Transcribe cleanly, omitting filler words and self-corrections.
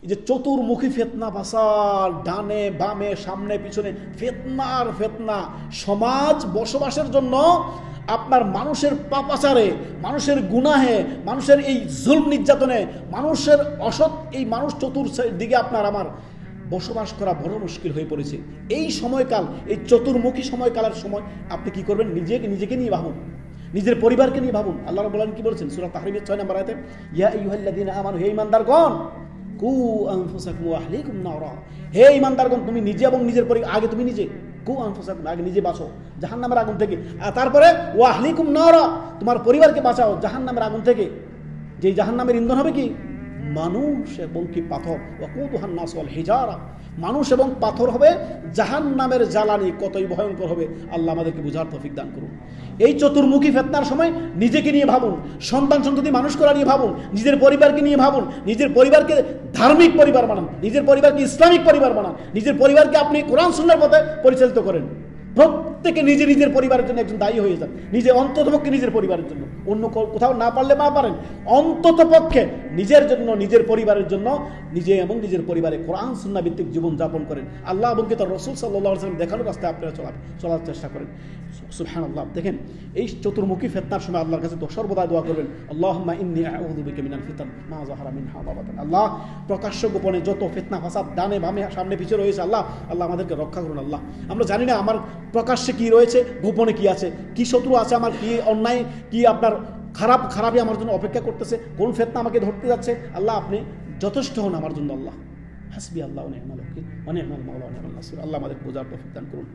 এই যে চতুর্মুখী ফিতনা ফাসাদ, ডানে বামে সামনে পিছনে ফিতনার ফিতনা, সমাজ বসবাসের জন্য আপনার মানুষের পাপাচারে, মানুষের গুনাহে, মানুষের এই জুলম নির্যাতনে, মানুষের অসৎ এই মানুষ চতুর্দিকে আপনার আমার বসবাস করা বড় মুশকিল হয়ে পড়েছে। এই সময়কাল, এই চতুর্মুখী সময়কালের সময় আপনি কি করবেন? নিজেকে নিয়ে ভাবুন, নিজের পরিবারকে নিয়ে ভাবুন। আল্লাহ রাব্বুল আলামিন কি বলেছেন সূরা তাহরিমের 6 নম্বর আয়াতে, ইয়া আইয়ুহাল্লাযীনা আমানু, হে ঈমানদারগণ, কু আনফুসাকুম ওয়া আহলিকুম নারা, হে ঈমানদারগণ তুমি নিজে এবং নিজের পরিবার, আগে তুমি নিজে, কু আনফুসাকুম আগে নিজে বাঁচো জাহান্নামের আগুন থেকে, আর তারপরে ওয়া আহলিকুম নারা তোমার পরিবারকে বাঁচাও জাহান্নামের আগুন থেকে। যে জাহান্নামের ইন্ধন হবে কি? মানুষ এবং কি পাথর, ওয়াকুদুহান নাস ওয়াল হিজারা, মানুষ এবং পাথর হবে জাহান্নামের জ্বালানি। কতই ভয়ঙ্কর হবে, আল্লাহ আমাদেরকে বুঝার তৌফিক দান করুন। এই চতুর্মুখী ফিতনার সময় নিজেকে নিয়ে ভাবুন, সন্তান সন্ততি মানুষ করা নিয়ে ভাবুন, নিজের পরিবারকে নিয়ে ভাবুন, নিজের পরিবারকে ধার্মিক পরিবার বানান, নিজের পরিবারকে ইসলামিক পরিবার বানান, নিজের পরিবারকে আপনি কোরআন সুন্নাহর পথে পরিচালিত করেন। প্রত্যেকে নিজের পরিবারের জন্য একজন দায়ী হয়ে যান, নিজে অন্ততপক্ষে নিজের পরিবারের জন্য, অন্য কোথাও না পারলে না পারেন, অন্তত পক্ষে নিজের জন্য, নিজের পরিবারের জন্য নিজে এবং নিজের পরিবারে কোরআন সুন্নাহ ভিত্তিক জীবন যাপন করেন। আল্লাহ এবং তার রাসূল সাল্লাল্লাহু আলাইহি ওয়াসাল্লাম দেখানোর রাস্তায় আপনারা চলার চেষ্টা করেন। সুবহানাল্লাহ। দেখেন এই চতুর্মুখী ফিতনার সময় আল্লাহর কাছে সর্বদা দোয়া করবেন, আল্লাহুম্মা ইন্নী আউযু বিকা মিনাল ফিতান মা যাহারা মিনহা ওয়া বাতান। আল্লাহ প্রকাশ্য গোপনে যত ফিতনা ফাসাদ ডানে বামে সামনে পিছনে রয়েছে, আল্লাহ আমাদেরকে রক্ষা করুন। আল্লাহ আমরা জানি না আমার প্রকাশ্যে কি রয়েছে, গোপনে কি আছে, কি শত্রু আছে, আমার কি অন্যায়, কি আপনার খারাপই আমার জন্য অপেক্ষা করতেছে, কোন ফিতনা আমাকে ধরতে যাচ্ছে। আল্লাহ আপনি যথেষ্ট হন আমার জন্য। আল্লাহ হাসবি আল্লাহ ওয়া নি'মাল ওয়াকিল ওয়া নি'মাল মাওলা ওয়া নি'মাল নাসির। আল্লাহ আমাদের বোঝার তৌফিক দান করুন।